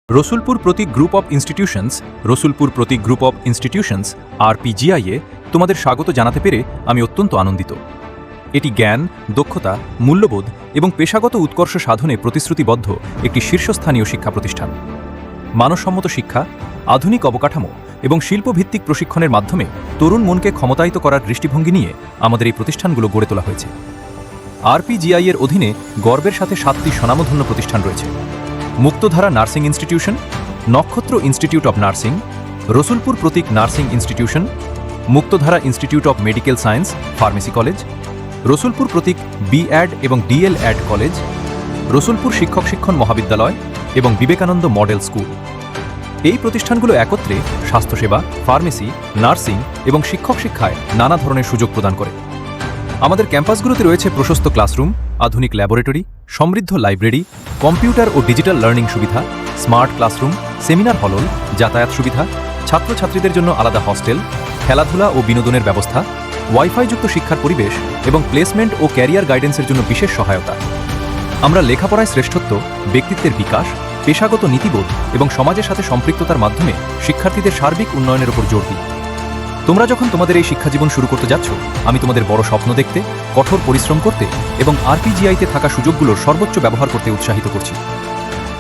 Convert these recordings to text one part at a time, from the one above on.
Rasulpur Pratik group of institutions RPGI-এ তোমাদের স্বাগত জানাতে পেরে আমি অত্যন্ত আনন্দিত। এটি জ্ঞান, দক্ষতা, মূল্যবোধ এবং পেশাগত উৎকর্ষ সাধনে প্রতিশ্রুতিবদ্ধ একটি শীর্ষস্থানীয় শিক্ষা প্রতিষ্ঠান। মানসম্মত শিক্ষা, আধুনিক অবকাঠামো এবং শিল্পভিত্তিক প্রশিক্ষণের মাধ্যমে তরুণ মনকে ক্ষমতায়িত করার দৃষ্টিভঙ্গি নিয়ে আমাদের এই প্রতিষ্ঠানগুলো গড়ে তোলা হয়েছে। RPGI-এর অধীনে গর্বের সাথে 7টি স্বনামধন্য প্রতিষ্ঠান রয়েছে: Muktadhara nursing institution, Nakshatra institute of nursing, Rasulpur Pratik nursing institution, Muktadhara institute of medical science pharmacy college, Rasulpur Pratik BAd এবং DLAd কলেজ, রসুলপুর শিক্ষক শিক্ষণ মহাবিদ্যালয় এবং বিবেকানন্দ মডেল স্কুল। এই প্রতিষ্ঠানগুলো একত্রে স্বাস্থ্যসেবা, ফার্মেসি, নার্সিং এবং শিক্ষক শিক্ষায় নানা ধরনের সুযোগ প্রদান করে। আমাদের ক্যাম্পাসগুলোতে রয়েছে প্রশস্ত ক্লাসরুম, আধুনিক ল্যাবরেটরি, সমৃদ্ধ লাইব্রেরি, কম্পিউটার ও ডিজিটাল লার্নিং সুবিধা, স্মার্ট ক্লাসরুম, সেমিনার হল, যাতায়াত সুবিধা, ছাত্রছাত্রীদের জন্য আলাদা হস্টেল, খেলাধুলা ও বিনোদনের ব্যবস্থা, ওয়াইফাইযুক্ত শিক্ষার পরিবেশ এবং প্লেসমেন্ট ও ক্যারিয়ার গাইডেন্সের জন্য বিশেষ সহায়তা। আমরা লেখাপড়ায় শ্রেষ্ঠত্ব, ব্যক্তিত্বের বিকাশ, পেশাগত নীতিবোধ এবং সমাজের সাথে সম্পৃক্ততার মাধ্যমে শিক্ষার্থীদের সার্বিক উন্নয়নের উপর জোর দিই। তোমরা যখন তোমাদের এই শিক্ষাজীবন শুরু করতে যাচ্ছ, আমি তোমাদের বড় স্বপ্ন দেখতে, কঠোর পরিশ্রম করতে এবং RPGI-তে থাকা সুযোগগুলোর সর্বোচ্চ ব্যবহার করতে উৎসাহিত করছি।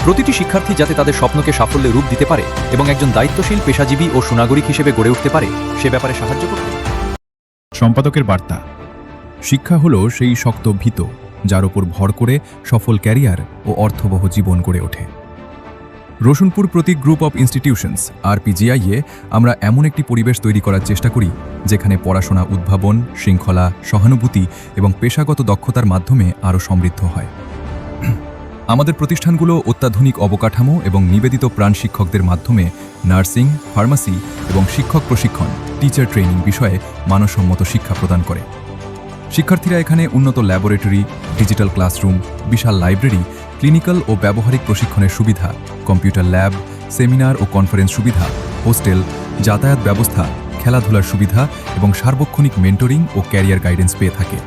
প্রতিটি শিক্ষার্থী যাতে তাদের স্বপ্নকে সাফল্যে রূপ দিতে পারে এবং একজন দায়িত্বশীল পেশাজীবী ও সুনাগরিক হিসেবে গড়ে উঠতে পারে, সে ব্যাপারে সাহায্য করতে। সম্পাদকের বার্তা: শিক্ষা হলো সেই শক্ত ভিত যার উপর ভর করে সফল ক্যারিয়ার ও অর্থবহ জীবন গড়ে ওঠে। Rasulpur Pratik group of institutions RPGI-এ আমরা এমন একটি পরিবেশ তৈরি করার চেষ্টা করি যেখানে পড়াশোনা উদ্ভাবন, শৃঙ্খলা, সহানুভূতি এবং পেশাগত দক্ষতার মাধ্যমে আরও সমৃদ্ধ হয়। আমাদের প্রতিষ্ঠানগুলো অত্যাধুনিক অবকাঠামো এবং নিবেদিত প্রাণ শিক্ষকদের মাধ্যমে নার্সিং, ফার্মাসি এবং শিক্ষক প্রশিক্ষণ টিচার ট্রেনিং বিষয়ে মানসম্মত শিক্ষা প্রদান করে। শিক্ষার্থীরা এখানে উন্নত ল্যাবরেটরি, ডিজিটাল ক্লাসরুম, বিশাল লাইব্রেরি, ক্লিনিক্যাল ও ব্যবহারিক প্রশিক্ষণের সুবিধা, কম্পিউটার ল্যাব, সেমিনার ও কনফারেন্স সুবিধা, হোস্টেল, যাতায়াত ব্যবস্থা, খেলাধুলার সুবিধা এবং সার্বক্ষণিক মেন্টরিং ও ক্যারিয়ার গাইডেন্স পেয়ে থাকে।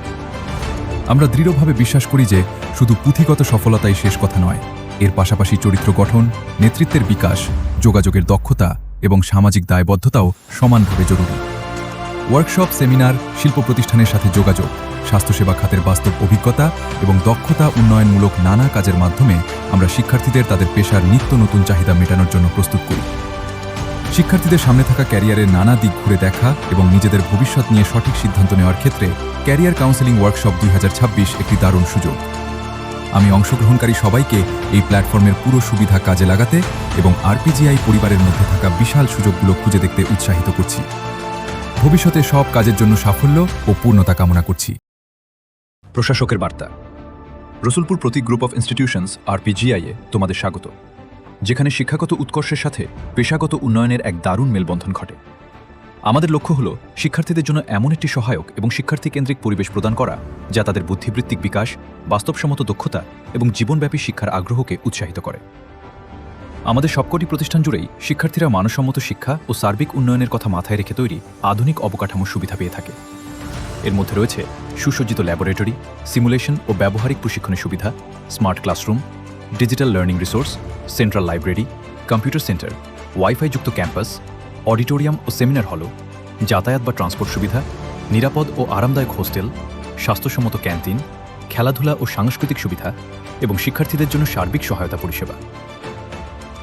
আমরা দৃঢ়ভাবে বিশ্বাস করি যে শুধু পুঁথিগত সফলতাই শেষ কথা নয়, এর পাশাপাশি চরিত্র গঠন, নেতৃত্বের বিকাশ, যোগাযোগের দক্ষতা এবং সামাজিক দায়বদ্ধতাও সমানভাবে জরুরি। ওয়ার্কশপ, সেমিনার, শিল্প প্রতিষ্ঠানের সাথে যোগাযোগ, স্বাস্থ্যসেবা খাতের বাস্তব অভিজ্ঞতা এবং দক্ষতা উন্নয়নমূলক নানা কাজের মাধ্যমে আমরা শিক্ষার্থীদের তাদের পেশার নিত্য নতুন চাহিদা মেটানোর জন্য প্রস্তুত করি। শিক্ষার্থীদের সামনে থাকা ক্যারিয়ারের নানা দিক ঘুরে দেখা এবং নিজেদের ভবিষ্যৎ নিয়ে সঠিক সিদ্ধান্ত নেওয়ার ক্ষেত্রে ক্যারিয়ার কাউন্সেলিং ওয়ার্কশপ 2026 একটি দারুণ সুযোগ। আমি অংশগ্রহণকারী সবাইকে এই প্ল্যাটফর্মের পুরো সুবিধা কাজে লাগাতে এবং RPGI পরিবারের মধ্যে থাকা বিশাল সুযোগগুলো খুঁজে দেখতে উৎসাহিত করছি। ভবিষ্যতে সব কাজের জন্য সাফল্য ও পূর্ণতা কামনা করছি। প্রশাসকের বার্তা: Rasulpur Pratik group of institutions RPGI-এ তোমাদের স্বাগত, যেখানে শিক্ষাগত উৎকর্ষের সাথে পেশাগত উন্নয়নের এক দারুণ মেলবন্ধন ঘটে। আমাদের লক্ষ্য হল শিক্ষার্থীদের জন্য এমন একটি সহায়ক এবং শিক্ষার্থী কেন্দ্রিক পরিবেশ প্রদান করা যা তাদের বুদ্ধিবৃত্তিক বিকাশ, বাস্তবসম্মত দক্ষতা এবং জীবনব্যাপী শিক্ষার আগ্রহকে উৎসাহিত করে। আমাদের সবকটি প্রতিষ্ঠান জুড়েই শিক্ষার্থীরা মানসম্মত শিক্ষা ও সার্বিক উন্নয়নের কথা মাথায় রেখে তৈরি আধুনিক অবকাঠামোর সুবিধা পেয়ে থাকে। এর মধ্যে রয়েছে সুসজ্জিত ল্যাবরেটরি, সিমুলেশন ও ব্যবহারিক প্রশিক্ষণের সুবিধা, smart classroom, digital learning resource, central library, computer centre, ওয়াইফাইযুক্ত ক্যাম্পাস, অডিটোরিয়াম ও সেমিনার হল, যাতায়াত বা ট্রান্সপোর্ট সুবিধা, নিরাপদ ও আরামদায়ক হোস্টেল, স্বাস্থ্যসম্মত ক্যান্টিন, খেলাধুলা ও সাংস্কৃতিক সুবিধা এবং শিক্ষার্থীদের জন্য সার্বিক সহায়তা পরিষেবা।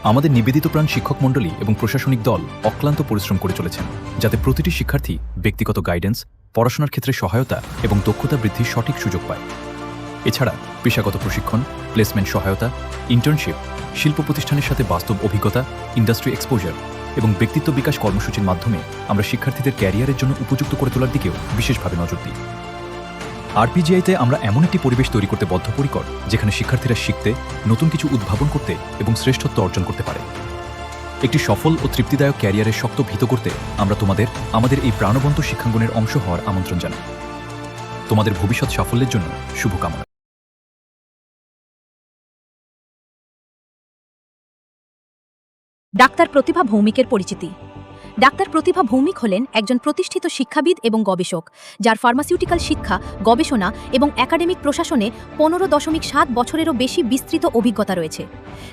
আমাদের নিবেদিত প্রাণ শিক্ষক মণ্ডলী এবং প্রশাসনিক দল অক্লান্ত পরিশ্রম করে চলেছেন যাতে প্রতিটি শিক্ষার্থী ব্যক্তিগত গাইডেন্স, পড়াশোনার ক্ষেত্রে সহায়তা এবং দক্ষতা বৃদ্ধির সঠিক সুযোগ পায়। এছাড়া পেশাগত প্রশিক্ষণ, প্লেসমেন্ট সহায়তা, ইন্টার্নশিপ, শিল্প প্রতিষ্ঠানের সাথে বাস্তব অভিজ্ঞতা, ইন্ডাস্ট্রি এক্সপোজার এবং ব্যক্তিত্ব বিকাশ কর্মসূচির মাধ্যমে আমরা শিক্ষার্থীদের ক্যারিয়ারের জন্য উপযুক্ত করে তোলার দিকেও বিশেষভাবে নজর দিই। RPGI-তে আমরা এমন একটি পরিবেশ তৈরি করতে বদ্ধপরিকর যেখানে শিক্ষার্থীরা শিখতে, নতুন কিছু উদ্ভাবন করতে এবং শ্রেষ্ঠত্ব অর্জন করতে পারে। একটি সফল ও তৃপ্তিদায়ক ক্যারিয়ারের শক্ত ভিত করতে আমরা তোমাদের আমাদের এই প্রাণবন্ত শিক্ষাঙ্গনের অংশ হওয়ার আমন্ত্রণ জানাই। তোমাদের ভবিষ্যৎ সাফল্যের জন্য শুভকামনা। ডাক্তার প্রতিভা ভৌমিকের পরিচিতি। ডাক্তার প্রতিভা ভৌমিক হলেন একজন প্রতিষ্ঠিত শিক্ষাবিদ এবং গবেষক, যার ফার্মাসিউটিক্যাল শিক্ষা, গবেষণা এবং একাডেমিক প্রশাসনে 15.7 বছরেরও বেশি বিস্তৃত অভিজ্ঞতা রয়েছে।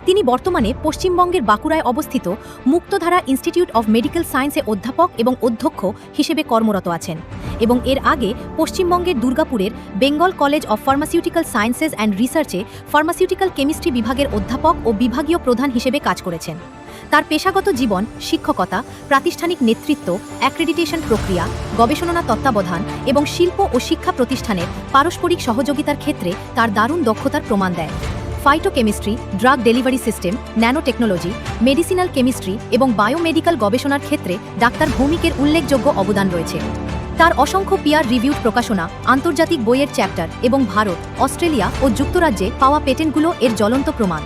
তিনি বর্তমানে পশ্চিমবঙ্গের বাঁকুড়ায় অবস্থিত মুক্তধারা ইনস্টিটিউট অফ মেডিকেল সায়েন্সে অধ্যাপক এবং অধ্যক্ষ হিসেবে কর্মরত আছেন এবং এর আগে পশ্চিমবঙ্গের দুর্গাপুরের Bengal college of pharmaceutical sciences and রিসার্চে ফার্মাসিউটিক্যাল কেমিস্ট্রি বিভাগের অধ্যাপক ও বিভাগীয় প্রধান হিসেবে কাজ করেছেন। তার পেশাগত জীবন শিক্ষকতা, প্রাতিষ্ঠানিক নেতৃত্ব, অ্যাক্রেডিটেশন প্রক্রিয়া, গবেষণা তত্ত্বাবধান এবং শিল্প ও শিক্ষা প্রতিষ্ঠানের পারস্পরিক সহযোগিতার ক্ষেত্রে তার দারুণ দক্ষতার প্রমাণ দেয়। Phytochemistry, drug delivery system, nano technology, medicinal chemistry এবং বায়োমেডিক্যাল গবেষণার ক্ষেত্রে ডাক্তার ভৌমিকের উল্লেখযোগ্য অবদান রয়েছে। তার অসংখ্য পিয়ার রিভিউড প্রকাশনা, আন্তর্জাতিক বইয়ের চ্যাপ্টার এবং ভারত, অস্ট্রেলিয়া ও যুক্তরাজ্যে পাওয়া পেটেন্টগুলো এর জ্বলন্ত প্রমাণ।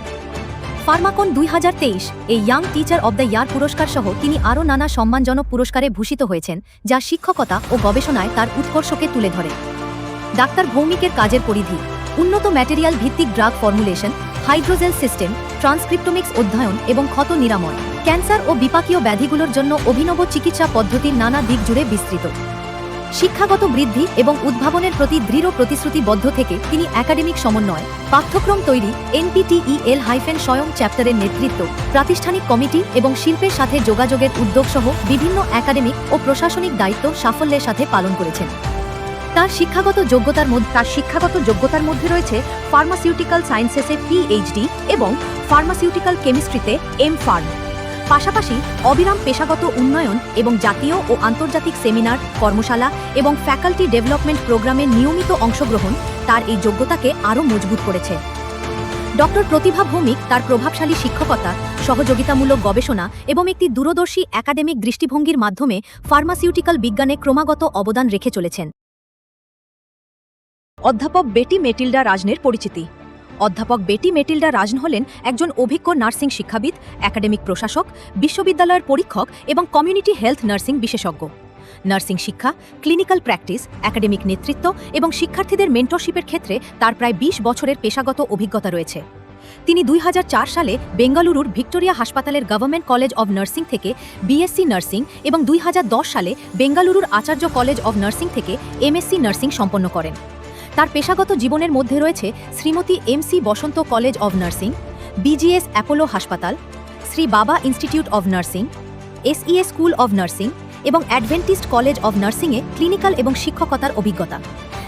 ফার্মাকন 2023 এই young teacher of the year পুরস্কার সহ তিনি আরও নানা সম্মানজনক পুরস্কারে ভূষিত হয়েছেন, যা শিক্ষকতা ও গবেষণায় তার উৎকর্ষকে তুলে ধরে। ডাক্তার ভৌমিকের কাজের পরিধি: উন্নত ম্যাটেরিয়াল ভিত্তিক ড্রাগ ফর্মুলেশন, হাইড্রোজেল সিস্টেম, ট্রান্সক্রিপ্টোমিক্স অধ্যয়ন এবং ক্ষত নিরাময়, ক্যান্সার ও বিপাকীয় ব্যাধিগুলোর জন্য অভিনব চিকিৎসা পদ্ধতির নানা দিক জুড়ে বিস্তৃত। শিক্ষাগত বৃদ্ধি এবং উদ্ভাবনের প্রতি দৃঢ় প্রতিশ্রুতিবদ্ধ থেকে তিনি একাডেমিক সমন্বয়, পাঠ্যক্রম তৈরি, NPTEL-স্বয়ং চ্যাপ্টারের নেতৃত্ব, প্রাতিষ্ঠানিক কমিটি এবং শিল্পের সাথে যোগাযোগের উদ্যোগ সহ বিভিন্ন একাডেমিক ও প্রশাসনিক দায়িত্ব সাফল্যের সাথে পালন করেছেন। তার শিক্ষাগত যোগ্যতার মধ্যে রয়েছে ফার্মাসিউটিক্যাল সায়েন্সেসে PhD এবং ফার্মাসিউটিক্যাল কেমিস্ট্রিতে M.Pharm। পাশাপাশি অবিরাম পেশাগত উন্নয়ন এবং জাতীয় ও আন্তর্জাতিক সেমিনার, কর্মশালা এবং ফ্যাকাল্টি ডেভেলপমেন্ট প্রোগ্রামের নিয়মিত অংশগ্রহণ তার এই যোগ্যতাকে আরও মজবুত করেছে। ডক্টর প্রতিভা ভৌমিক তার প্রভাবশালী শিক্ষকতা, সহযোগিতামূলক গবেষণা এবং একটি দূরদর্শী একাডেমিক দৃষ্টিভঙ্গির মাধ্যমে ফার্মাসিউটিক্যাল বিজ্ঞানে ক্রমাগত অবদান রেখে চলেছেন। অধ্যাপক বেটি মেটিল্ডা রাজনের পরিচিতি: অধ্যাপক বেটি মেটিল্ডা রাজন হলেন একজন অভিজ্ঞ নার্সিং শিক্ষাবিদ, একাডেমিক প্রশাসক, বিশ্ববিদ্যালয়ের পরীক্ষক এবং কমিউনিটি হেলথ নার্সিং বিশেষজ্ঞ। নার্সিং শিক্ষা, ক্লিনিক্যাল প্র্যাকটিস, একাডেমিক নেতৃত্ব এবং শিক্ষার্থীদের মেন্টরশিপের ক্ষেত্রে তার প্রায় 20 বছরের পেশাগত অভিজ্ঞতা রয়েছে। তিনি 2004 সালে বেঙ্গালুরুর ভিক্টোরিয়া হাসপাতালের গভর্নমেন্ট কলেজ অব নার্সিং থেকে BSc নার্সিং এবং 2010 সালে বেঙ্গালুরুর আচার্য কলেজ অব নার্সিং থেকে MSc নার্সিং সম্পন্ন করেন। তার পেশাগত জীবনের মধ্যে রয়েছে Shrimati MC Basanta college of nursing, BGS Apollo হাসপাতাল, শ্রী বাবা institute of nursing, SEA school of nursing এবং অ্যাডভেন্টিস্ট কলেজ অব নার্সিংয়ে ক্লিনিক্যাল এবং শিক্ষকতার অভিজ্ঞতা,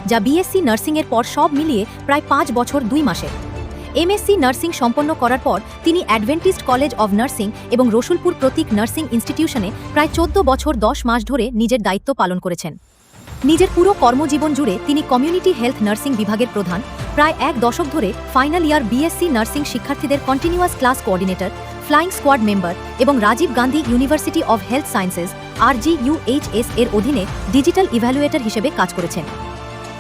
যা BSc নার্সিংয়ের পর সব মিলিয়ে প্রায় 5 বছর 2 মাসে। MSc নার্সিং সম্পন্ন করার পর তিনি অ্যাডভেন্টিস্ট কলেজ অব নার্সিং এবং রসুলপুর প্রতীক নার্সিং ইনস্টিটিউশনে প্রায় 14 বছর 10 মাস ধরে নিজের দায়িত্ব পালন করেছেন। নিজের পুরো কর্মজীবন জুড়ে তিনি কমিউনিটি হেলথ নার্সিং বিভাগের প্রধান, প্রায় 1 দশক ধরে ফাইনাল ইয়ার BSc নার্সিং শিক্ষার্থীদের continuous class coordinator, flying squad member এবং Rajiv Gandhi university of health sciences RGUHS এর অধীনে ডিজিটাল ইভ্যালুয়েটর হিসেবে কাজ করেছেন।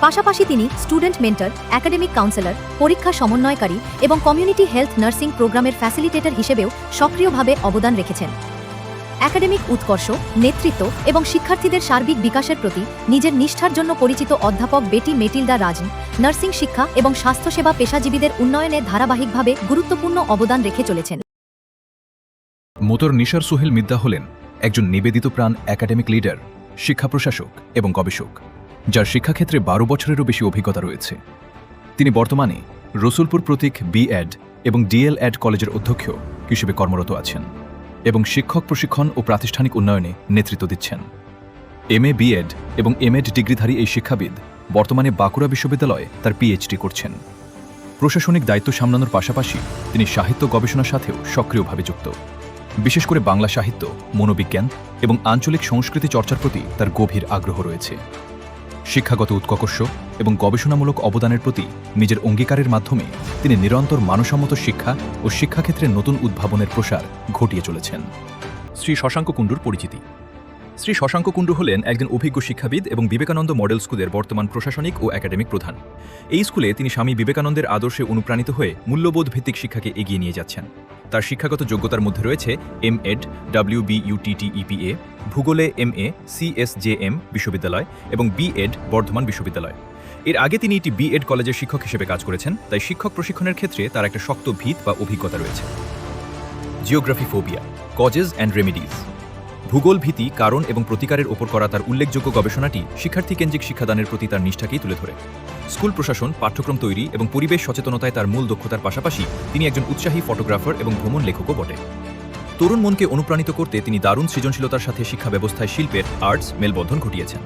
পাশাপাশি তিনি স্টুডেন্ট মেন্টর, একাডেমিক কাউন্সেলর, পরীক্ষা সমন্বয়কারী এবং কমিউনিটি হেলথ নার্সিং প্রোগ্রামের ফ্যাসিলিটেটর হিসেবেও সক্রিয়ভাবে অবদান রেখেছেন। একাডেমিক উৎকর্ষ, নেতৃত্ব এবং শিক্ষার্থীদের সার্বিক বিকাশের প্রতি নিজের নিষ্ঠার জন্য পরিচিত অধ্যাপক বেটি মেটিল্ডা রাজন নার্সিং শিক্ষা এবং স্বাস্থ্যসেবা পেশাজীবীদের উন্নয়নে ধারাবাহিকভাবে গুরুত্বপূর্ণ অবদান রেখে চলেছেন। মোতর নিসার সোহেল মিদ্দা হলেন একজন নিবেদিত প্রাণ একাডেমিক লিডার, শিক্ষা প্রশাসক এবং গবেষক, যার শিক্ষাক্ষেত্রে 12 বছরেরও বেশি অভিজ্ঞতা রয়েছে। তিনি বর্তমানে রসুলপুর প্রতীক B.Ed এবং DL.Ed কলেজের অধ্যক্ষ হিসেবে কর্মরত আছেন এবং শিক্ষক প্রশিক্ষণ ও প্রাতিষ্ঠানিক উন্নয়নে নেতৃত্ব দিচ্ছেন। MA B.Ed এবং M.Ed ডিগ্রিধারী এই শিক্ষাবিদ বর্তমানে বাঁকুড়া বিশ্ববিদ্যালয়ে তার PhD করছেন। প্রশাসনিক দায়িত্ব সামলানোর পাশাপাশি তিনি সাহিত্য গবেষণার সাথেও সক্রিয়ভাবে যুক্ত। বিশেষ করে বাংলা সাহিত্য, মনোবিজ্ঞান এবং আঞ্চলিক সংস্কৃতি চর্চার প্রতি তার গভীর আগ্রহ রয়েছে। শিক্ষাগত উৎকর্ষ এবং গবেষণামূলক অবদানের প্রতি নিজের অঙ্গীকারের মাধ্যমে তিনি নিরন্তর মানসম্মত শিক্ষা ও শিক্ষাক্ষেত্রে নতুন উদ্ভাবনের প্রসার ঘটিয়ে চলেছেন। শ্রী শশাঙ্ক কুণ্ডুর পরিচিতি: শ্রী শশাঙ্ক কুণ্ডু হলেন একজন অভিজ্ঞ শিক্ষাবিদ এবং বিবেকানন্দ মডেল স্কুলের বর্তমান প্রশাসনিক ও একাডেমিক প্রধান। এই স্কুলে তিনি স্বামী বিবেকানন্দের আদর্শে অনুপ্রাণিত হয়ে মূল্যবোধ ভিত্তিক শিক্ষাকে এগিয়ে নিয়ে যাচ্ছেন। তার শিক্ষাগত যোগ্যতার মধ্যে রয়েছে M.Ed WBUTTEPA, ভূগোলে MA CSJM বিশ্ববিদ্যালয় এবং B.Ed বর্ধমান বিশ্ববিদ্যালয়। এর আগে তিনি একটি B.Ed কলেজের শিক্ষক হিসেবে কাজ করেছেন, তাই শিক্ষক প্রশিক্ষণের ক্ষেত্রে তার একটা শক্ত ভিত বা অভিজ্ঞতা রয়েছে। Geography phobia, causes and remedies: ভূগোল ভীতি কারণ এবং প্রতিকারের ওপর করা তার উল্লেখযোগ্য গবেষণাটি শিক্ষার্থীকেন্দ্রিক শিক্ষাদানের প্রতি তার নিষ্ঠাকেই তুলে ধরে স্কুল প্রশাসন পাঠ্যক্রম তৈরি এবং পরিবেশ সচেতনতায় তার মূল দক্ষতার পাশাপাশি তিনি একজন উৎসাহী ফটোগ্রাফার এবং ভ্রমণ লেখকও বটে তরুণ মনকে অনুপ্রাণিত করতে তিনি দারুণ সৃজনশীলতার সাথে শিক্ষা ব্যবস্থায় শিল্পের আর্টস মেলবন্ধন ঘটিয়েছেন